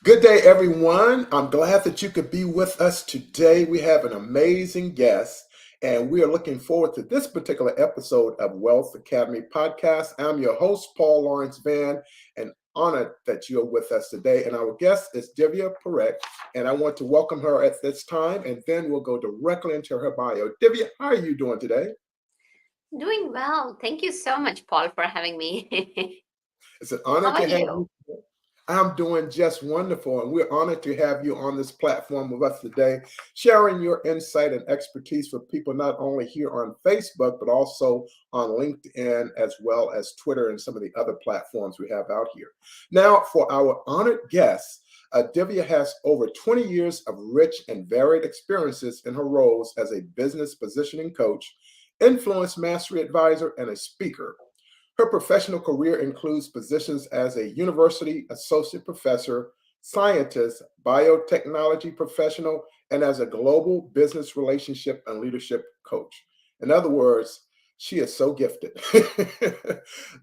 Good day, everyone. I'm glad that you could be with us today. We have an amazing guest, and we are looking forward to this particular episode of Wealth Academy Podcast. I'm your host, Paul Lawrence Van, and honored that you're with us today. And our guest is Divya Parekh, and I want to welcome her at this time, and then we'll go directly into her bio. Divya, how are you doing today? Doing well. Thank you so much, Paul, for having me. It's an honor How are to have you? you. I'm doing just wonderful, and we're honored to have you on this platform with us today, sharing your insight and expertise for people not only here on Facebook, but also on LinkedIn, as well as Twitter and some of the other platforms we have out here. Now, for our honored guest, Divya has over 20 years of rich and varied experiences in her roles as a business positioning coach, influence mastery advisor, and a speaker. Her professional career includes positions as a university associate professor, scientist, biotechnology professional, and as a global business relationship and leadership coach. In other words, she is so gifted.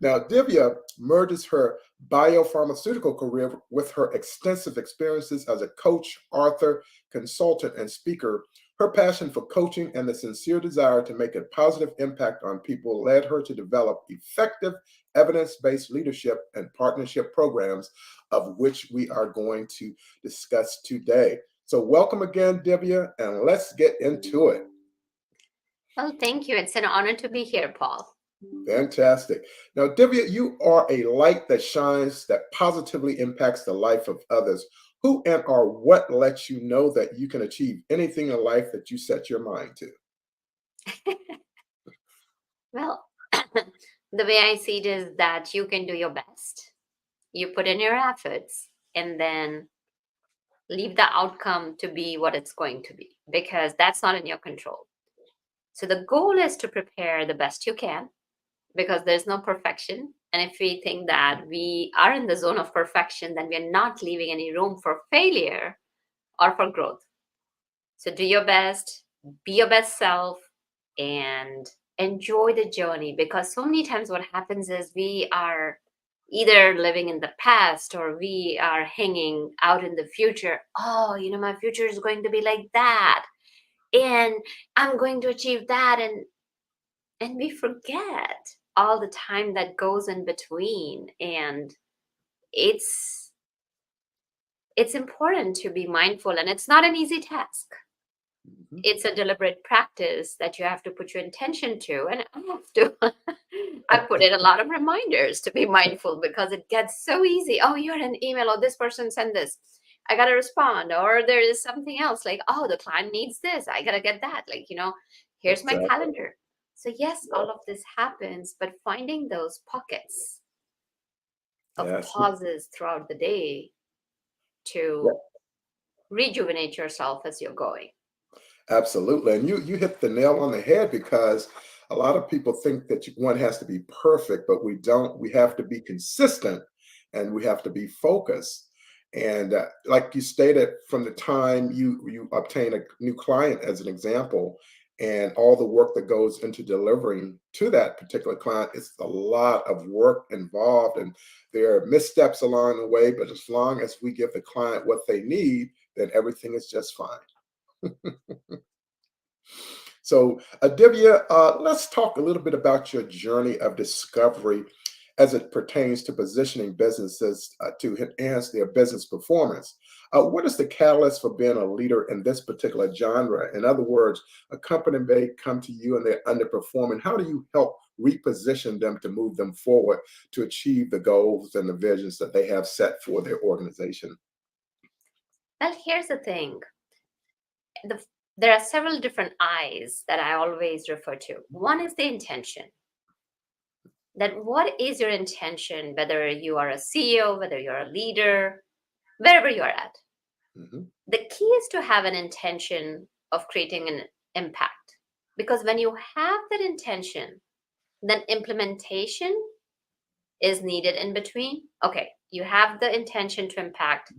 Now, Divya merges her biopharmaceutical career with her extensive experiences as a coach, author, consultant, and speaker. Her passion for coaching and the sincere desire to make a positive impact on people led her to develop effective evidence based leadership and partnership programs, of which we are going to discuss today. So, welcome again, Divya, and let's get into it. Well, thank you. It's an honor to be here, Paul. Fantastic. Now, Divya, you are a light that shines, that positively impacts the life of others. Who and or what lets you know that you can achieve anything in life that you set your mind to? Well, the way I see it is that you can do your best. You put in your efforts and then leave the outcome to be what it's going to be because that's not in your control. So the goal is to prepare the best you can because there's no perfection. And if we think that we are in the zone of perfection, then we're not leaving any room for failure or for growth. So do your best, be your best self, and enjoy the journey because so many times what happens is we are either living in the past or we are hanging out in the future. Oh, my future is going to be like that. And I'm going to achieve that. And we forget all the time that goes in between. And it's it's important to be mindful and it's not an easy task. Mhm. It's a deliberate practice that you have to put your intention to, and I have to. I put in a lot of reminders to be mindful because it gets so easy. Oh, you're an email, or this person sent this, I gotta respond, or there is something else like, oh, the client needs this, I gotta get that, here's my Exactly. calendar. So yes, all of this happens, but finding those pockets of Yes. pauses throughout the day Yeah. to rejuvenate yourself as you're going. Absolutely. And you hit the nail on the head because a lot of people think that one has to be perfect, but we don't. We have to be consistent and we have to be focused. And like you stated, from the time you obtain a new client, as an example, and all the work that goes into delivering to that particular client, it's a lot of work involved, and there are missteps along the way. But as long as we give the client what they need, then everything is just fine. So, Divya, let's talk a little bit about your journey of discovery as it pertains to positioning businesses to enhance their business performance. What is the catalyst for being a leader in this particular genre? In other words, a company may come to you and they're underperforming. How do you help reposition them to move them forward to achieve the goals and the visions that they have set for their organization? Well, here's the thing. the, there are several different eyes that I always refer to. One is the intention. That what is your intention, whether you are a CEO, whether you're a leader, wherever you're at. Mhm. The key is to have an intention of creating an impact. Because when you have that intention, then implementation is needed in between. Okay, you have the intention to impact,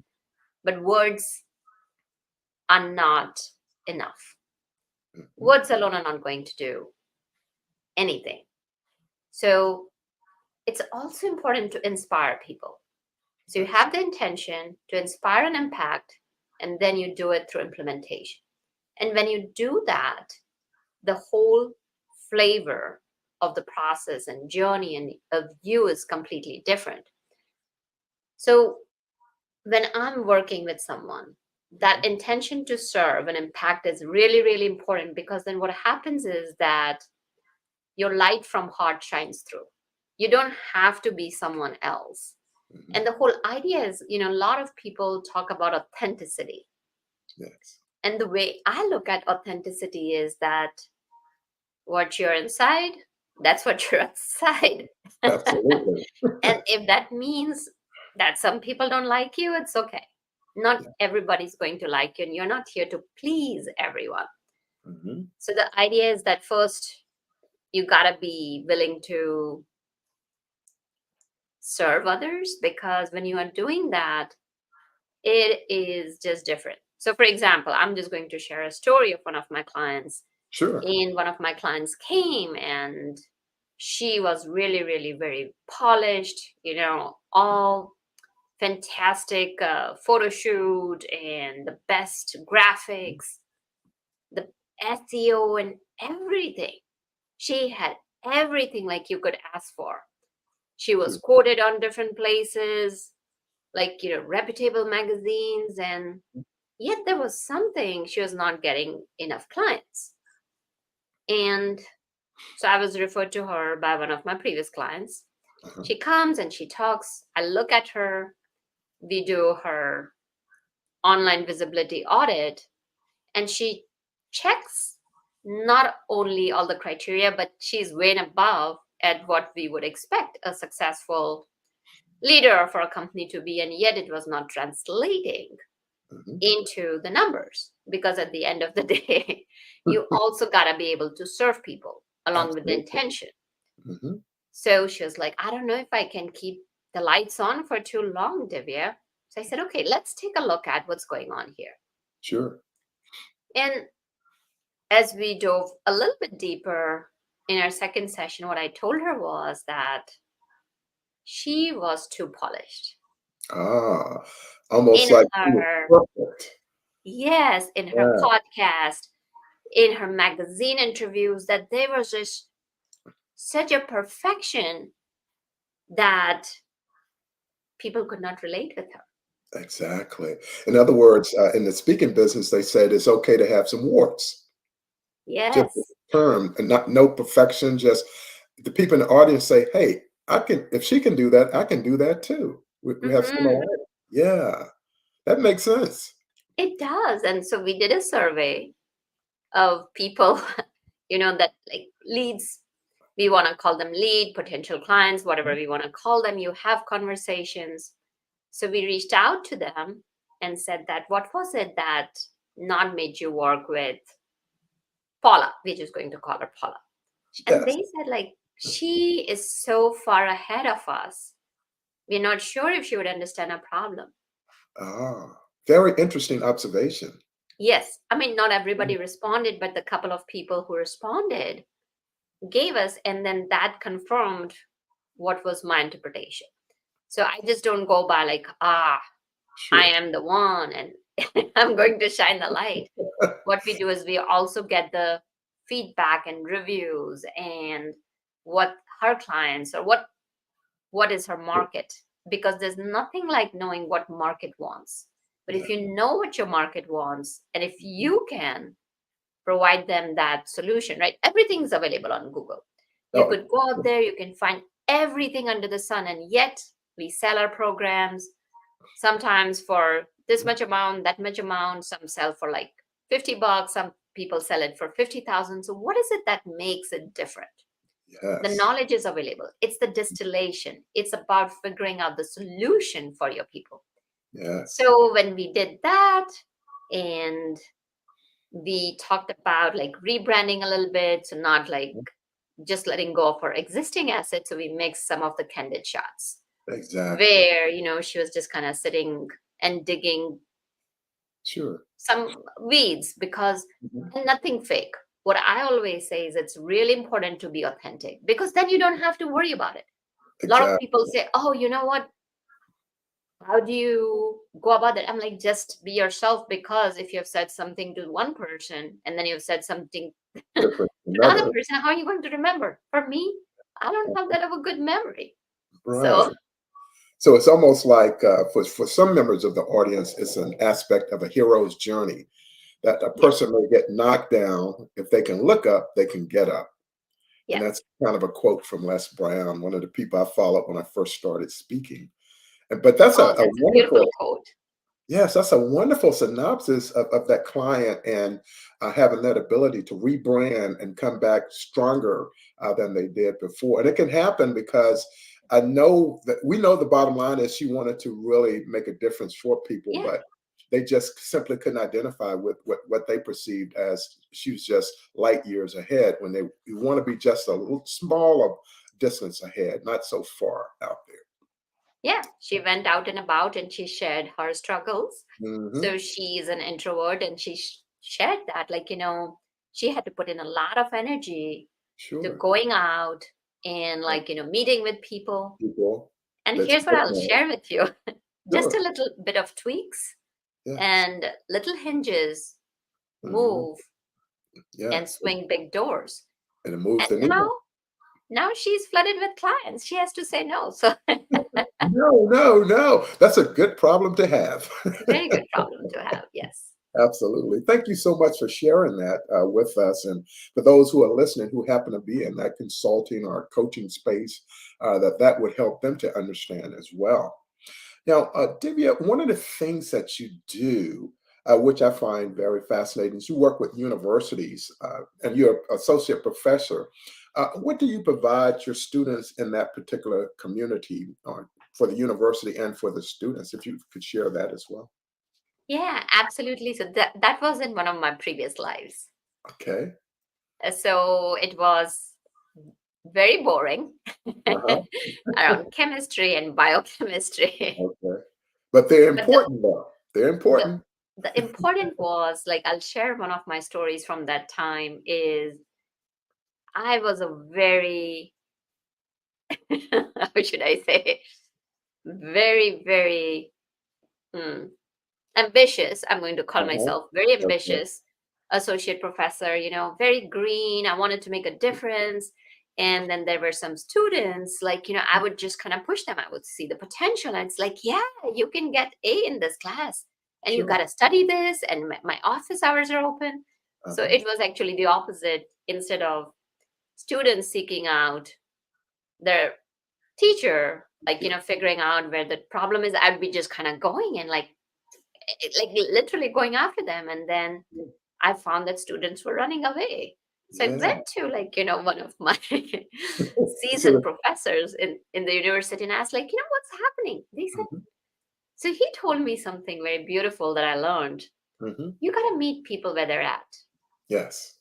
but words are not enough. Mhm. Words alone are not going to do anything. So it's also important to inspire people. So you have the intention to inspire and impact, and then you do it through implementation. And when you do that, the whole flavor of the process and journey and of you is completely different. So when I'm working with someone, that intention to serve and impact is really, really important, because then what happens is that your light from heart shines through. You don't have to be someone else. Mhm. And the whole idea is, a lot of people talk about authenticity. Yes. And the way I look at authenticity is that what you're inside, that's what you're outside. Absolutely. And if that means that some people don't like you, it's okay. Not Yeah. everybody's going to like you, and you're not here to please everyone. Mhm. So the idea is that first, you got to be willing to serve others, because when you are doing that, it is just different. So, for example, I'm just going to share a story of one of my clients. Sure. And one of my clients came, and she was really, really very polished, all fantastic photo shoot and the best graphics, the SEO, and everything. She had everything like you could ask for. She was Sure. quoted on different places, like, reputable magazines, and yet there was something she was not getting enough clients. And so I was referred to her by one of my previous clients. Uh-huh. She comes and she talks. I look at her. We do her online visibility audit, and she checks not only all the criteria, but she's way above at what we would expect a successful leader for a company to be. And yet it was not translating Mhm. into the numbers, because at the end of the day, you also got to be able to serve people along with the Absolutely. intention. Mhm. So she was like, I don't know if I can keep the lights on for too long, Divya. So I said, okay, let's take a look at what's going on here. Sure. And as we dove a little bit deeper in our second session, what I told her was that she was too polished Ah, almost in like she was her, perfect. yes, in her Yeah. podcast, in her magazine interviews, that there was just such a perfection that people could not relate with her. Exactly. In other words, in the speaking business, they said it's okay to have some warts. Just a Yes. term, and not no perfection. Just the people in the audience say, "Hey, I can. If she can do that, I can do that too. We have Hmm. similarity." Yeah, that makes sense. It does. And so we did a survey of people, that like leads. We want to call them lead, potential clients, whatever we want to call them. You have conversations. So we reached out to them and said that what was it that not made you work with Paula? We're just going to call her Paula. And Yes. they said, like, she is so far ahead of us. We're not sure if she would understand our problem. Ah, very interesting observation. Yes. I mean, not Mm. everybody responded, but the couple of people who responded gave us, and then that confirmed what was my interpretation. So I just don't go by like, I Sure. am the one and I'm going to shine the light. What we do is we also get the feedback and reviews, and what her clients, or what is her market, because there's nothing like knowing what market wants. But Yeah. if you know what your market wants, and if you can provide them that solution, right? Everything's available on Google. You Oh, could go out there, you can find everything under the sun, and yet we sell our programs sometimes for this much amount, that much amount. Some sell for like $50, some people sell it for 50,000. So what is it that makes it different? The yes. knowledge is available. It's the distillation. It's about figuring out the solution for your people. Yes. So when we did that, and we talked about like rebranding a little bit, so not like just letting go of our existing assets. So we mixed some of the candid shots Exactly. where, she was just kind of sitting and digging Sure. some weeds, because Mhm. and nothing fake. What I always say is it's really important to be authentic, because then you don't have to worry about it. A lot of Exactly. people say, oh, you know what? how do you go about that? I'm like, just be yourself, because if you have said something to one person and then you've said something to Different. another Another. person, how are you going to remember? For me, I don't have that of a good memory. Right. So So it's almost like for some members of the audience, it's an aspect of a hero's journey that a yeah, person may get knocked down. If they can look up, they can get up. And yes, that's kind of a quote from Les Brown, one of the people I followed when I first started speaking. But that's oh, a that's a beautiful wonderful, quote. yes, that's a wonderful synopsis of that client and having that ability to rebrand and come back stronger than they did before. And it can happen because I know that we know the bottom line is she wanted to really make a difference for people, Yeah, but they just simply couldn't identify with what they perceived as she was just light years ahead when they you want to be just a little smaller distance ahead, not so far out there. yeah, she went out and about and she shared her struggles. Hmm. So she's an introvert, and she shared that, like, she had to put in a lot of energy to Sure. going out and, Uh, like, meeting with people. People And that here's what spoke I'll more. share with you. Just a Sure. little bit of tweaks Yes. and little hinges Mhm. move and Yes, swing big doors. and it moves And the needle. now she's flooded with clients. She has to say no. So No, no, no. That's a good problem to have. very good problem to have. Yes. Absolutely. Thank you so much for sharing that with us. And for those who are listening who happen to be in that consulting or coaching space, that would help them to understand as well. Now, Divya, one of the things that you do, which I find very fascinating, is you work with universities and you're an associate professor. What do you provide your students in that particular community for the university and for the students? If you could share that as well. Yeah, absolutely. So that was in one of my previous lives. Okay. So it was very boring Uh-huh. around chemistry and biochemistry. Okay. But they're But the, important, though. They're the important. the important was, like, I'll share one of my stories from that time. Is I was a very how should I say, very, very hmm, ambitious. I'm going to call Uh-huh. myself very Okay. ambitious associate professor, very green. I wanted to make a difference. And then there were some students, like, I would just kind of push them. I would see the potential. And it's like, yeah, you can get A in this class, and you got Sure. to study this. And my office hours are open. So Uh-huh. it was actually the opposite. Instead of students seeking out their teacher, like, figuring out where the problem is, I'd be just kind of going and, like literally going after them. And then I found that students were running away. So I Yeah. went to, like, one of my seasoned So, professors in the university and asked, like, what's happening? They said, mhm, so he told me something very beautiful that I learned. mhm. You got to meet people where they're at. Yes.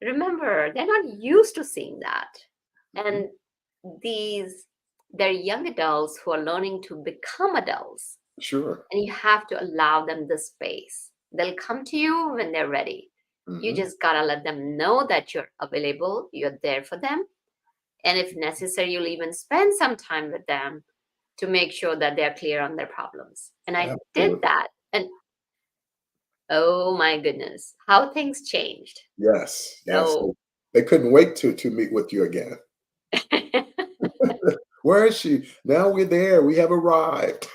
Remember, they're not used to seeing that. Mhm. And these, they're young adults who are learning to become adults. Sure. And you have to allow them the space. They'll come to you when they're ready. You Mhm. just gotta let them know that you're available, you're there for them. And if necessary, you'll even spend some time with them to make sure that they're clear on their problems. And I did Absolutely. that. And oh my goodness, how things changed. Yes, yes. So, They couldn't wait to meet with you again. Where is she? Now we're there. We have arrived.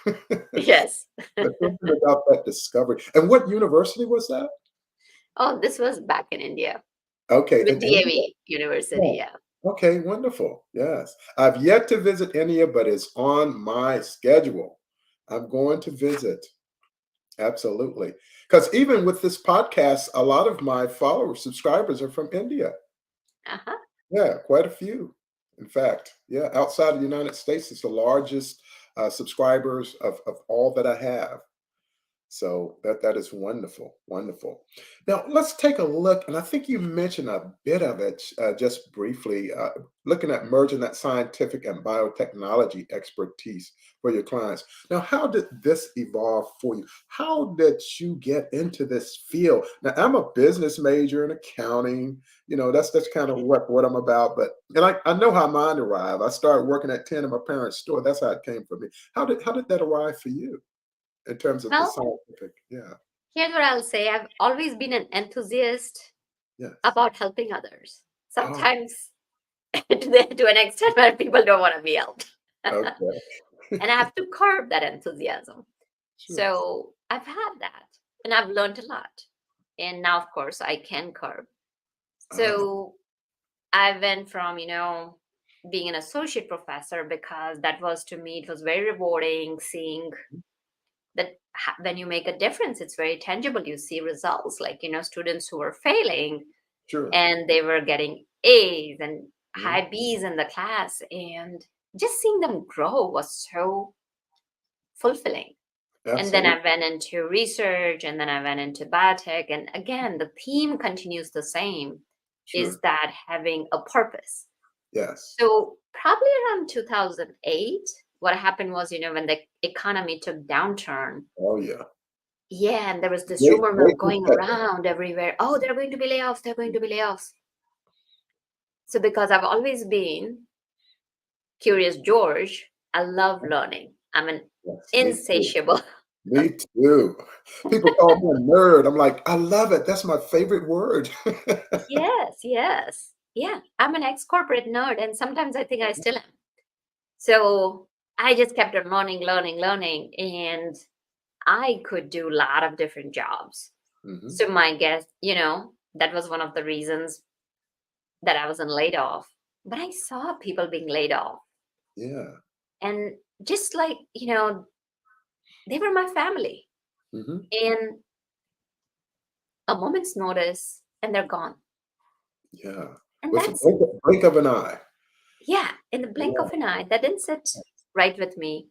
yes. There's something about that discovery. And what university was that? Oh, this was back in India Okay, with in India. DAV University. Oh, Yeah. okay, wonderful. Yes. I've yet to visit India, but it's on my schedule. I'm going to visit. Absolutely. Because even with this podcast, a lot of my followers, subscribers are from India. Uh huh. Yeah, quite a few. In fact, yeah, outside of the United States, it's the largest subscribers of all that I have. So that is wonderful, wonderful. Now let's take a look, and I think you mentioned a bit of it just briefly, looking at merging that scientific and biotechnology expertise for your clients. Now, how did this evolve for you? How did you get into this field? Now, I'm a business major in accounting. That's kind of what I'm about. But and I know how mine arrived. I started working at 10 in my parents' store. That's how it came for me. How did that arrive for you? In terms of the Well, scientific, yeah, here's what I'll say. I've always been an enthusiast yes. about helping others. Oh, Sometimes to an extent where people don't want to be helped. okay. And I have to curb that enthusiasm. Sure. So I've had that and I've learned a lot. And now, of course, I can curb. Ah, So I went from, being an associate professor because that was to me, it was very rewarding seeing that when you make a difference, it's very tangible. You see results like, students who were failing sure. and they were getting A's and Mhm. high B's in the class. And just seeing them grow was so fulfilling. And then I Absolutely. went into research and then I went into biotech. And again, the theme continues the same, is Sure. that having a purpose. Yes. So probably around 2008, what happened was, when the economy took downturn, Oh, yeah. yeah, and there was this Great, rumor mill great going recession. around everywhere. Oh, there are going to be layoffs. There are going to be layoffs. So because I've always been curious George, I love learning. I'm an Yes, me too. insatiable. Me too. People call me a nerd. I'm like, I love it. That's my favorite word. Yes, yes. Yeah, I'm an ex-corporate nerd, and sometimes I think I still am. So I just kept on learning, learning, learning, and I could do a lot of different jobs. Hmm. So my guess, that was one of the reasons that I wasn't laid off. But I saw people being laid off, Yeah. and just like, they were my family. Hmm. In a moment's notice, and they're gone. Yeah. And With a that's, blink of an eye. yeah, in the blink Yeah. of an eye, that didn't sit right with me.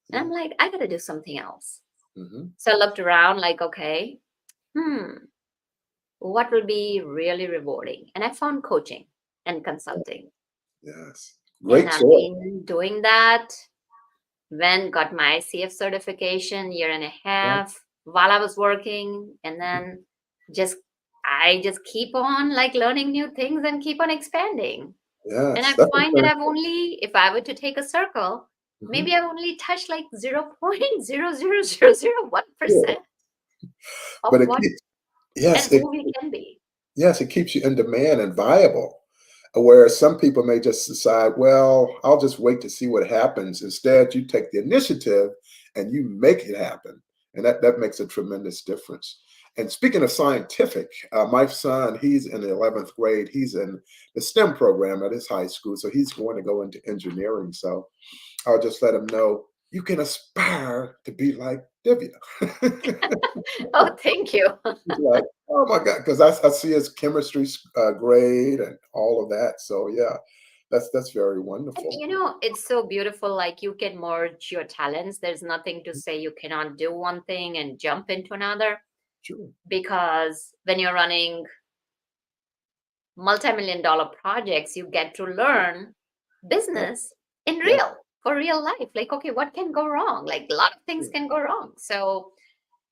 And Yeah. I'm like, I gotta do something else. Hmm. So I looked around, like, okay, hmm, what will be really rewarding? And I found coaching and consulting. Yes. And Great I've choice. been doing that, when got my ICF certification, year and a Yeah. half while I was working. And then just, I just keep on like learning new things and keep on expanding. And Yes. I That's find that a I've only, if I were to take a circle, hmm. maybe I've only touched like 0.00001% Sure. of But it what keeps, yes, and who we can be. yes, it keeps you in demand and viable. Whereas some people may just decide, well, I'll just wait to see what happens. Instead, you take the initiative and you make it happen. And that makes a tremendous difference. And speaking of scientific, my son, he's in the 11th grade. He's in the STEM program at his high school. So he's going to go into engineering. So I'll just let him know you can aspire to be like Divya. Oh, thank you. He's like, oh my God, because I see his chemistry grade and all of that. So yeah, that's very And wonderful. it's so beautiful. Like you can merge your talents. There's nothing to say you cannot do one thing and jump into another, Sure. because when you're running multi-million dollar projects, you get to learn Yeah. business in Yeah. for real life. Like, okay, what can go wrong? Like a lot of things Sure. can go wrong. So,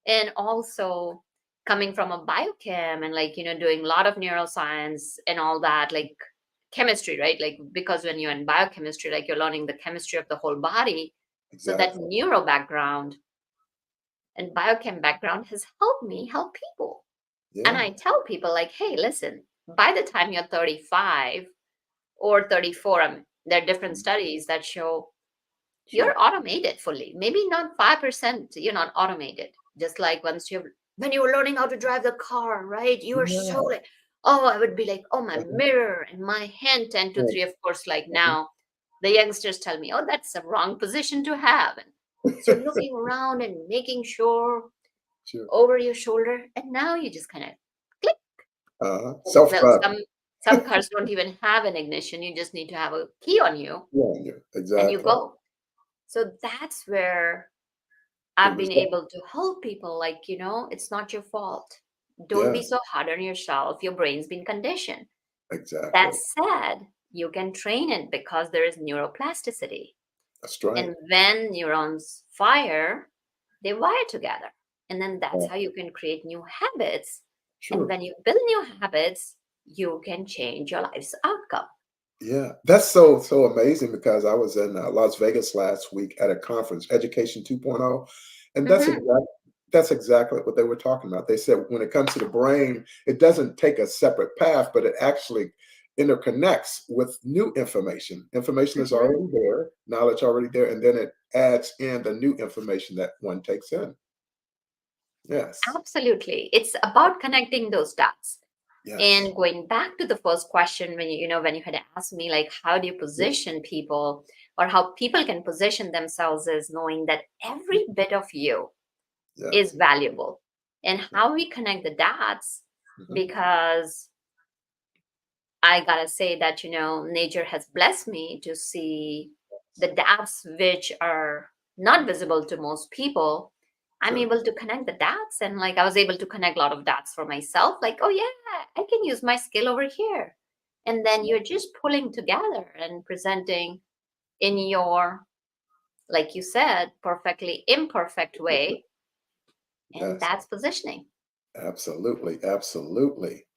and also coming from a biochem and like, doing a lot of neuroscience and all that, like chemistry, right? Like, because when you're in biochemistry, like you're learning the chemistry of the whole body. So that Exactly. neuro background and biochem background has helped me help people. And Yeah. I tell people like, hey, listen, by the time you're 35 or 34, there are different Mhm. studies that show Sure. you're automated fully. Maybe not 5%, you're not automated. Just like when you were learning how to drive the car, right? You were so Yeah. like, oh, I would be like, oh, my Uh-huh. mirror and my hand 10 to Yeah. 3. Of course, like Uh-huh. now, the youngsters tell me, oh, that's a wrong position to have. And so you're looking around and making sure Sure. over your shoulder. And now you just kind of click. Uh-huh. Well, Self-driving. some cars don't even have an ignition. You just need to have a key on you Yeah. Yeah. and you Exactly. go. So that's where the I've been result. able to help people, like, it's not your fault. Don't be Yes, so hard on yourself. Your brain's been conditioned. That exactly. said, you can train it because there is neuroplasticity. That's right. And when neurons fire, they wire together. And then that's Yeah, how you can create new habits. And sure. when you build new habits, you can change your life's outcome. Yeah, that's so amazing because I was in Las Vegas last week at a conference, Education 2.0, and Hmm. that's exactly what they were talking about. They said when it comes to the brain, it doesn't take a separate path, but it actually interconnects with new information. Information is Hmm. already there, knowledge already there, and then it adds in the new information that one takes in. Yes, Absolutely. It's about connecting those dots. yes, And going back to the first question, when you had asked me, like, how do you yeah, position people, or how people can position themselves, is knowing that every bit of you is yes, valuable, and how we connect the dots. mhm, Because I gotta say that, nature has blessed me to see the dots which are not visible to most people. I'm sure, able to connect the dots, and like I was able to connect a lot of dots for myself. Like, oh yeah, I can use my skill over here. And then you're just pulling together and presenting in your, like you said, perfectly imperfect way. And yes. that's positioning. Absolutely, absolutely.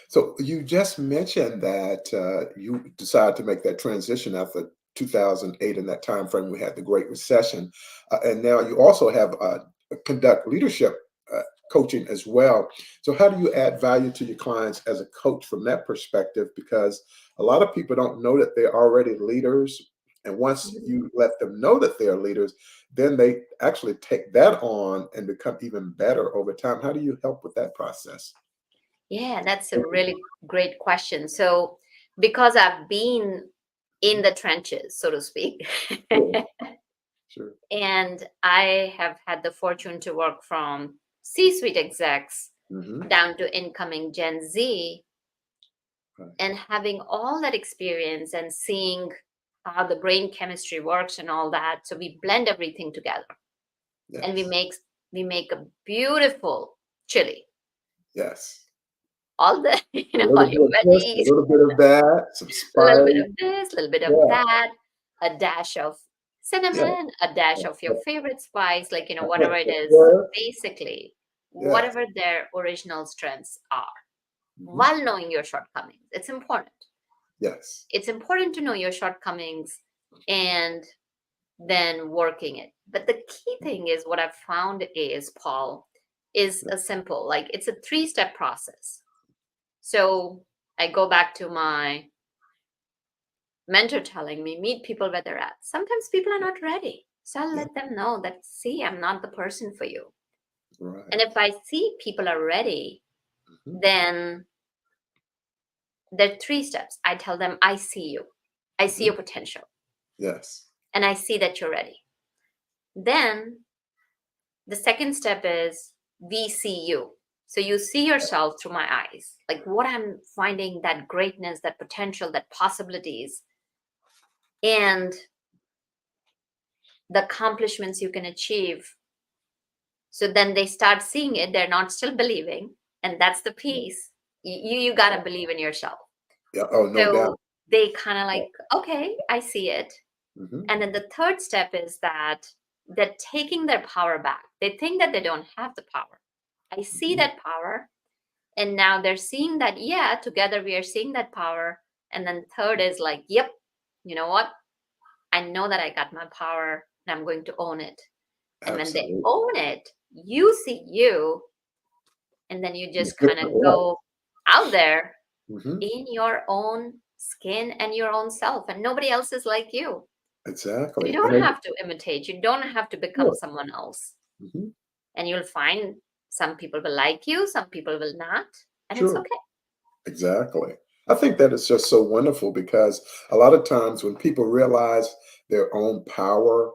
So you just mentioned that you decided to make that transition after 2008 in that time frame we had the Great Recession, and now you also have conduct leadership coaching as well. So how do you add value to your clients as a coach from that perspective? Because a lot of people don't know that they're already leaders, and once Mhm. you let them know that they are leaders, then they actually take that on and become even better over time. How do you help with that process? Yeah, that's a really great question. So, because I've been in the trenches, so to speak, Sure, sure. and I have had the fortune to work from C suite execs Mhm. down to incoming Gen Z, Right. and having all that experience and seeing how the brain chemistry works and all that. So, we blend everything together, and we Yes. make we make a beautiful chili. Yes. All the A all little bit your of this, a veggies, little bit of that, some a little bit spice. of this, a little bit of Yeah, that, a dash of yeah, cinnamon, a dash yeah, of your yeah. favorite spice, like, Yeah, whatever it is, yes, basically, yes. whatever their original strengths are, Mhm. while knowing your shortcomings. It's important. Yes. It's important to know your shortcomings and then working it. But the key thing is, what I've found is, Paul, is Yeah. a simple, like, it's a three-step process. So I go back to my mentor telling me, meet people where they're at. Sometimes people are not ready. So I'll Yeah. let them know that, see, I'm not the person for you. And Right. if I see people are ready, Mhm. then there are three steps. I tell them, I see you. I see Mhm. your potential. Yes. And I see that you're ready. Then the second step is, we see you. So you see yourself through my eyes. Like, what I'm finding, that greatness, that potential, that possibilities, and the accomplishments you can achieve. So then they start seeing it. They're not still believing. And that's the Yeah. piece. You got to believe in yourself. Yeah. Oh, no doubt. So they kind of like, okay, I see it. Mhm. And then the third step is that they're taking their power back. They think that they don't have the power. I see Mhm. that power. And now they're seeing that, yeah, together we are seeing that power. And then third is like, yep, you know what? I know that I got my power and I'm going to own it. And when they Absolutely. own it, you see you, and then you In a just kind of different light. go out there Mhm. in your own skin and your own self, and nobody else is like you. So you Exactly. And don't they have to imitate, you don't have to become sure. someone else. Mhm. And you'll find some people will like you, some people will not, and it's Sure. okay. Exactly. I think that is just so wonderful because a lot of times when people realize their own power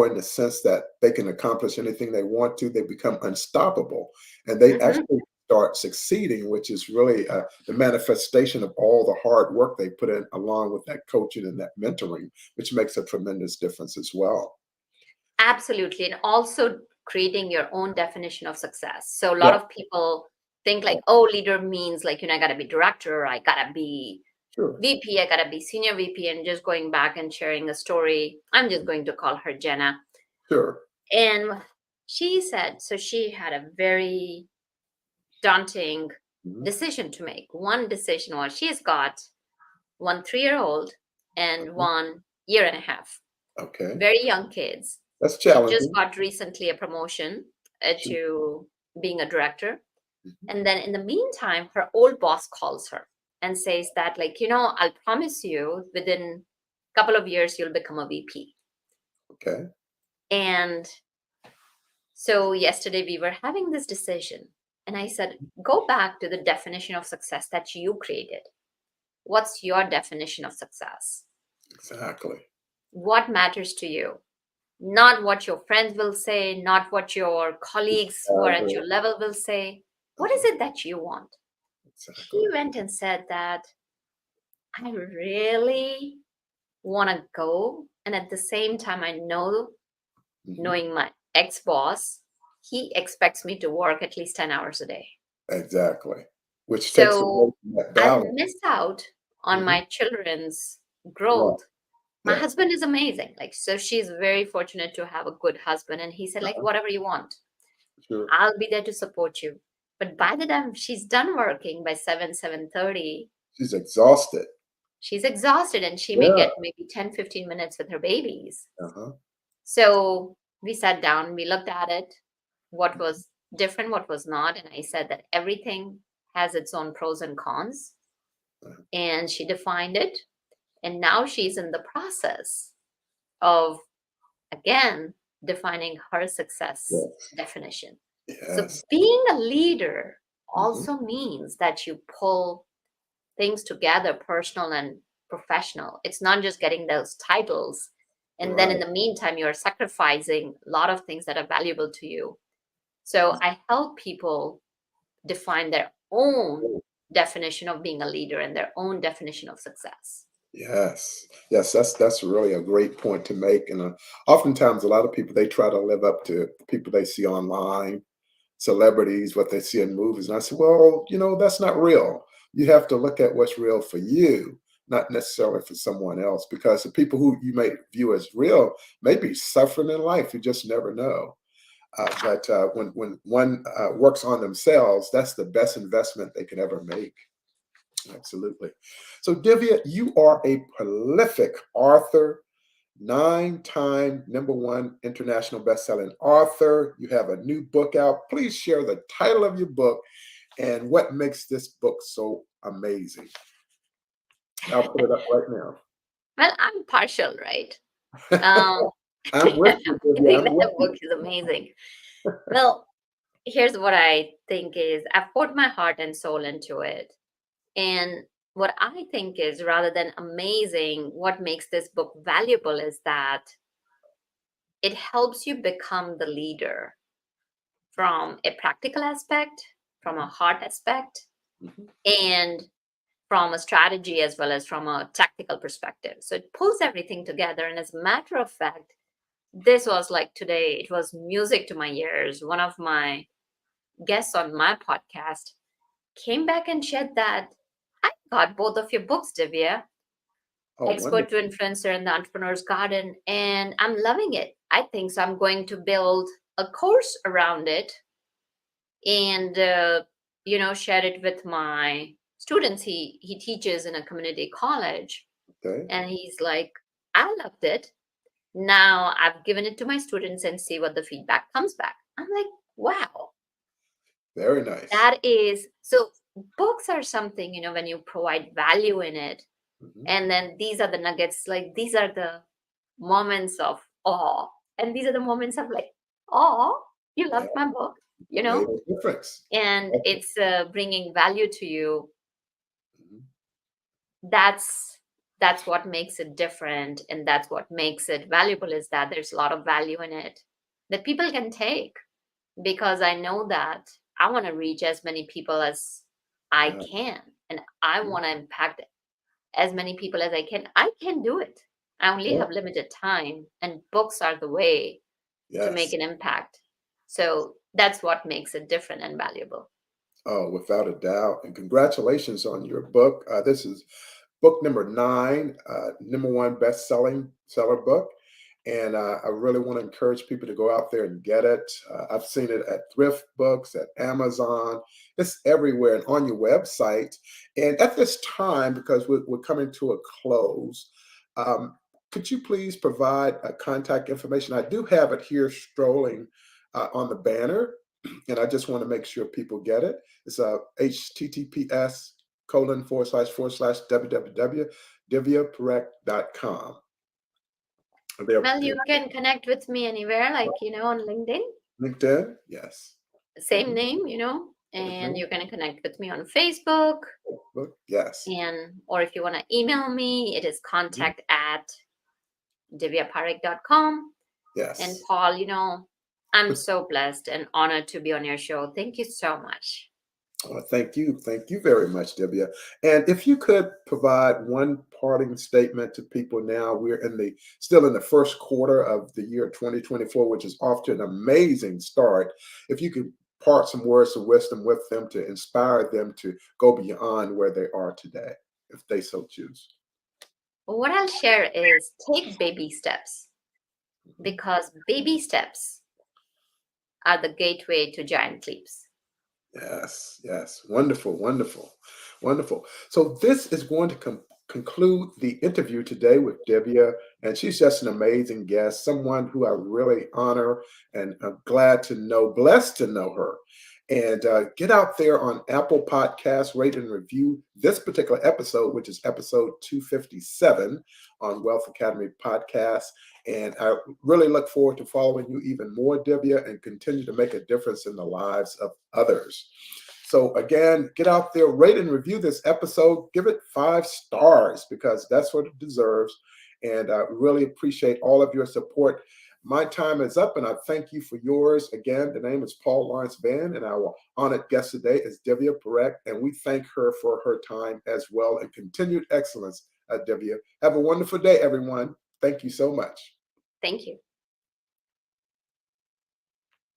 in the sense that they can accomplish anything they want to, they become unstoppable and they Hmm. actually start succeeding, which is really the manifestation of all the hard work they put in along with that coaching and that mentoring, which makes a tremendous difference as well. Absolutely. And also, creating your own definition of success. So a lot Yeah, of people think like, oh, leader means like, I gotta be director, I gotta be sure, VP, I gotta be senior VP, and just going back and sharing a story. I'm just going to call her Jenna. sure. And she said, so she had a very daunting Mhm. decision to make. One decision was she's got one 3-year-old and Okay. 1 year and a half, Okay. very young kids. That's She just challenging. got recently a promotion Sure. to being a director. Mhm. And then in the meantime, her old boss calls her and says that, like, I'll promise you within a couple of years, you'll become a VP. Okay. And so yesterday we were having this decision. And I said, go back to the definition of success that you created. What's your definition of success? Exactly. What matters to you? Not what your friends will say, not what your colleagues who are at Exactly. your level will say. What is Uh-huh. it that you want? She Exactly. went and said that I really want to go. And at the same time, I know, Mhm. knowing my ex boss, he expects me to work at least 10 hours a day. Exactly. Which takes away So from that I'll balance. miss out on Mhm. my children's Right. growth. My Yeah. husband is amazing. Like, so she's very fortunate to have a good husband. And he said, like, Uh-huh. whatever you want, Sure. I'll be there to support you. But by the time she's done working by 7:30, She's exhausted. she's exhausted and she may Yeah. get maybe 10-15 minutes with her babies. Uh-huh. So we sat down, we looked at it, what was different, what was not. And I said that everything has its own pros and cons. Uh-huh. And she defined it. And now she's in the process of, again, defining her success Yes. definition. So Yes. being a leader Mhm. also means that you pull things together, personal and professional. It's not just getting those titles. And then in Right. the meantime, you're sacrificing a lot of things that are valuable to you. So I help people define their own definition of being a leader and their own definition of success. Yes, yes, that's really a great point to make. And oftentimes, a lot of people they try to live up to the people they see online, celebrities, what they see in movies. And I say, well, that's not real. You have to look at what's real for you, not necessarily for someone else, because the people who you may view as real may be suffering in life. You just never know. But when one works on themselves, that's the best investment they could ever make. Absolutely. So, Divya, you are a prolific author, nine-time number one international best-selling author. You have a new book out. Please share the title of your book and what makes this book so amazing. I'll put it up right now. Well, I'm partial, right? Um, I'm with I you, Divya. think I'm that with book you. is amazing. Well, here's what I think is I've put my heart and soul into it. And what I think is rather than amazing, what makes this book valuable is that it helps you become the leader from a practical aspect, from a heart aspect, Mhm. and from a strategy as well as from a tactical perspective. So it pulls everything together. And as a matter of fact, this was like today, it was music to my ears. One of my guests on my podcast came back and shared that I got both of your books, Divya, Oh, Expert to wonderful. Influencer and the Entrepreneur's Garden, and I'm loving it. I think so. I'm going to build a course around it and share it with my students. He teaches in a community college, Okay. and he's like, I loved it. Now I've given it to my students and see what the feedback comes back. I'm like, wow, Very nice. that is so. Books are something, when you provide value in it, Mhm. and then these are the nuggets, like these are the moments of awe, and these are the moments of like, oh, you Yeah, loved my book, made a difference. and Okay. it's bringing value to you. Mhm. That's what makes it different, and that's what makes it valuable, is that there's a lot of value in it that people can take, because I know that I want to reach as many people as I Yeah. can, and I Yeah. want to impact as many people as I can do it. I only Yeah. have limited time, and books are the way to make Yes. an impact. So that's what makes it different and valuable. Oh, without a doubt. And congratulations on your book. This is book number 9, number one best-selling seller book. And I really want to encourage people to go out there and get it. I've seen it at thrift books, at Amazon. It's everywhere and on your website. And at this time, because we're coming to a close, um, could you please provide contact information? I do have it here strolling on the banner, and I just want to make sure people get it. It's https:// www.divyaparekh.com. There, Well, you can connect with me anywhere, like, on LinkedIn, LinkedIn, yes. same Mhm. name, and Mhm. you can connect with me on Facebook. Look, yes. And, or if you want to email me, it is Mhm. contact@divyaparekh.com. And Yes. Paul, I'm so blessed and honored to be on your show. Thank you so much. Well, thank you. Thank you very much, Divya. And if you could provide one parting statement to people now, we're still in the first quarter of the year 2024, which is off to an amazing start. If you could part some words of wisdom with them to inspire them to go beyond where they are today, if they so choose. What I'll share is take baby steps, Mhm. because baby steps are the gateway to giant leaps. Yes, yes. Wonderful, wonderful, wonderful. So this is going to conclude the interview today with Divya, and she's just an amazing guest, someone who I really honor and I'm glad to know, blessed to know her. And get out there on Apple Podcasts, rate and review this particular episode, which is episode 257 on Wealth Academy Podcast. And I really look forward to following you even more, Divya, and continue to make a difference in the lives of others. So, again, get out there, rate and review this episode. Give it 5 stars because that's what it deserves. And I really appreciate all of your support. My time is up, and I thank you for yours. Again, the name is Paul Lawrence Van, and our honored guest today is Divya Parekh, and we thank her for her time as well and continued excellence, Divya. Have a wonderful day, everyone. Thank you so much. Thank you.